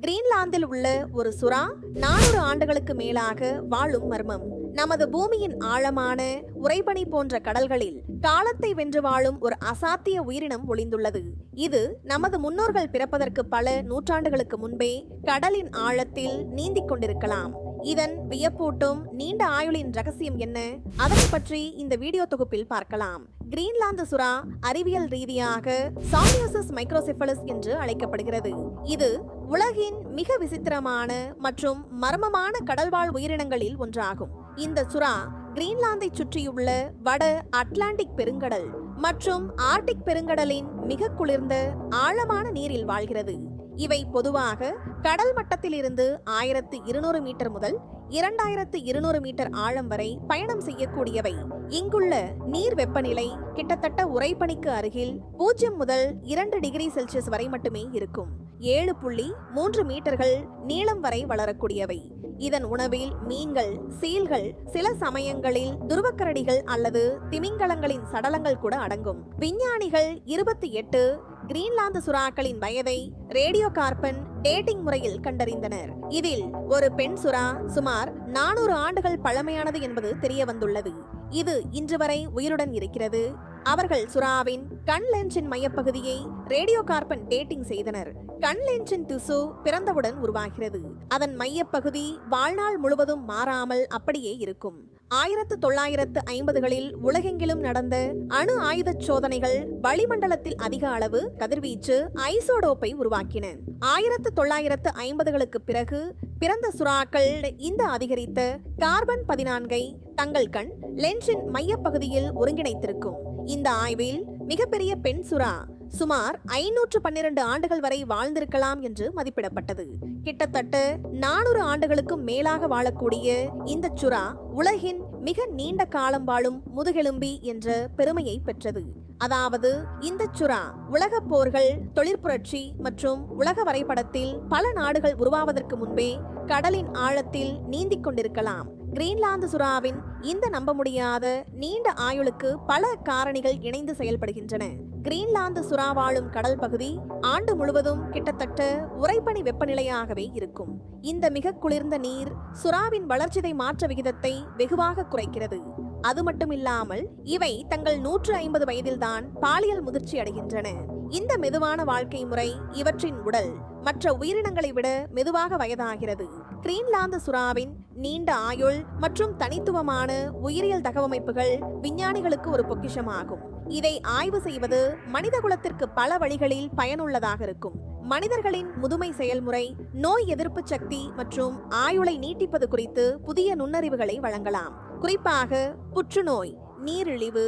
கிரீன்லாந்தில் உள்ள ஒரு சுறா 400 ஆண்டுகளுக்கு மேலாக வாழும் மர்மம். நமது பூமியின் ஆழமான உறைபனி போன்ற கடல்களில் காலத்தை வென்று வாழும் ஒரு அசாத்திய உயிரினம் ஒளிந்துள்ளது. இது நமது முன்னோர்கள் பிறப்பதற்கு பல நூற்றாண்டுகளுக்கு முன்பே கடலின் ஆழத்தில் நீந்திக் கொண்டிருக்கலாம். இதன் வியப்பூட்டும் நீண்ட ஆயுளின் ரகசியம் என்ன? அதனை பற்றி இந்த வீடியோ தொகுப்பில் பார்க்கலாம். கிரீன்லாந்து சுறா அறிவியல் ரீதியாக சாமியோசிஸ் மைக்ரோசெபலஸ் என்று அழைக்கப்படுகிறது. இது உலகின் மிக விசித்திரமான மற்றும் மர்மமான கடல்வாழ் உயிரினங்களில் ஒன்றாகும். இந்த சுறா கிரீன்லாந்தை சுற்றியுள்ள வட அட்லாண்டிக் பெருங்கடல் மற்றும் ஆர்டிக் பெருங்கடலின் மிக குளிர்ந்த ஆழமான நீரில் வாழ்கிறது. இவை பொதுவாக கடல் மட்டத்தில் இருந்து 1200 மீட்டர் முதல் 2200 மீட்டர் ஆழம் வரை பயணம் செய்யக்கூடியவை. இங்குள்ள நீர் வெப்பநிலை கிட்டத்தட்ட உறைபனிக்கு அருகில் 0 முதல் 2 டிகிரி செல்சியஸ் வரை மட்டுமே இருக்கும். 7.3 மீட்டர்கள் நீளம் வரை வளரக்கூடியவை. இதன் உணவில் மீன்கள், சீல்கள், சில சமயங்களில் துருவக்கரடிகள் அல்லது திமிங்கலங்களின் சடலங்கள் கூட அடங்கும். விஞ்ஞானிகள் 28 கிரீன்லாந்து சுறாக்களின் வயதை ரேடியோ கார்பன் டேட்டிங் முறையில் கண்டறிந்தனர். இதில் ஒரு பெண் சுறா சுமார் 400 ஆண்டுகள் பழமையானது என்பது தெரிய வந்துள்ளது. இது இன்று வரை உயிருடன் இருக்கிறது. அவர்கள் சுறாவின் கண் லென்ஸின் மையப்பகுதியை ரேடியோ கார்பன் டேட்டிங் செய்தனர். கண் லென்ஸின் திசு பிறந்தவுடன் உருவாகிறது. அதன் மையப்பகுதி வாழ்நாள் முழுவதும் மாறாமல் அப்படியே இருக்கும். 1950களில் உலகெங்கிலும் நடந்த அணு ஆயுத சோதனைகள் வளிமண்டலத்தில் அதிக அளவு கதிர்வீச்சு ஐசோடோப்பை உருவாக்கின. 1950களுக்கு பிறகு பிறந்த சுறாக்கள் இந்த அதிகரித்த கார்பன் 14ஐ தங்கள் கண் லென்ஸின் மையப்பகுதியில் ஒருங்கிணைத்திருக்கும். இந்த ஆய்வில் மிகப்பெரிய பெண் சுறா சுமார் 512 ஆண்டுகள் வரை வாழ்ந்திருக்கலாம் என்று மதிப்பிடப்பட்டது. கிட்டத்தட்ட 400 ஆண்டுகளுக்கும் மேலாக வாழக்கூடிய இந்த சுறா உலகின் மிக நீண்ட காலம் வாழும் முதுகெலும்பி என்ற பெருமையை பெற்றது. அதாவது இந்த சுறா உலக போர்கள், தொழிற்புரட்சி மற்றும் உலக வரைபடத்தில் பல நாடுகள் உருவாவதற்கு முன்பே கடலின் ஆழத்தில் நீந்திக் கொண்டிருக்கலாம். கிரீன்லாந்து சுறாவின் இந்த நம்ப முடியாத நீண்ட ஆயுளுக்கு பல காரணிகள் இணைந்து செயல்படுகின்றன. கிரீன்லாந்து சுறா வாழும் கடல் பகுதி ஆண்டு முழுவதும் கிட்டத்தட்ட உறைபனி வெப்பநிலையாகவே இருக்கும். இந்த மிக குளிர்ந்த நீர் சுறாவின் வளர்ச்சிதை மாற்ற விகிதத்தை வெகுவாக குறைக்கிறது. அது மட்டுமில்லாமல் இவை தங்கள் 150 வயதில்தான் பாலியல் முதிர்ச்சி அடைகின்றன. இந்த மெதுவான வாழ்க்கை முறை இவற்றின் உடல் மற்ற உயிரினங்களை விட மெதுவாக வயதாகிறது. கிரீன்லாந்து சுறாவின் நீண்ட ஆயுள் மற்றும் தனித்துவமான உயிரியல் தகவமைப்புகள் விஞ்ஞானிகளுக்கு ஒரு பொக்கிஷமாகும். இதை ஆய்வு செய்வது மனித குலத்திற்கு பல வழிகளில் பயனுள்ளதாக இருக்கும். மனிதர்களின் முதுமை செயல்முறை, நோய் எதிர்ப்பு சக்தி மற்றும் ஆயுளை நீட்டிப்பது குறித்து புதிய நுண்ணறிவுகளை வழங்கலாம். குறிப்பாக புற்றுநோய், நீரிழிவு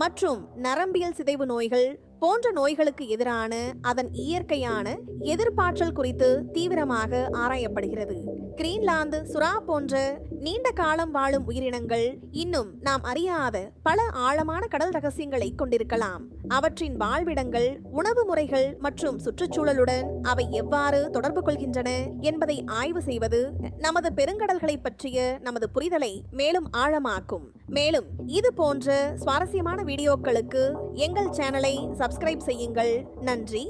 மற்றும் நரம்பியல் சிதைவு நோய்கள் போன்ற நோய்களுக்கு எதிரான அதன் இயற்கையான எதிர்ப்பாற்றல் குறித்து தீவிரமாக ஆராயப்படுகிறது. கிரீன்லாந்து சுறா போன்ற நீண்ட காலம் வாழும் உயிரினங்கள் இன்னும் நாம் அறியாத பல ஆழமான கடல் ரகசியங்களை கொண்டிருக்கலாம். அவற்றின் வாழ்விடங்கள், உணவு முறைகள் மற்றும் சுற்றுச்சூழலுடன் அவை எவ்வாறு தொடர்பு கொள்கின்றன என்பதை ஆய்வு செய்வது நமது பெருங்கடல்களை பற்றிய நமது புரிதலை மேலும் ஆழமாக்கும். மேலும் இது போன்ற சுவாரஸ்யமான வீடியோக்களுக்கு எங்கள் சேனலை சப்ஸ்கிரைப் செய்யுங்கள். நன்றி.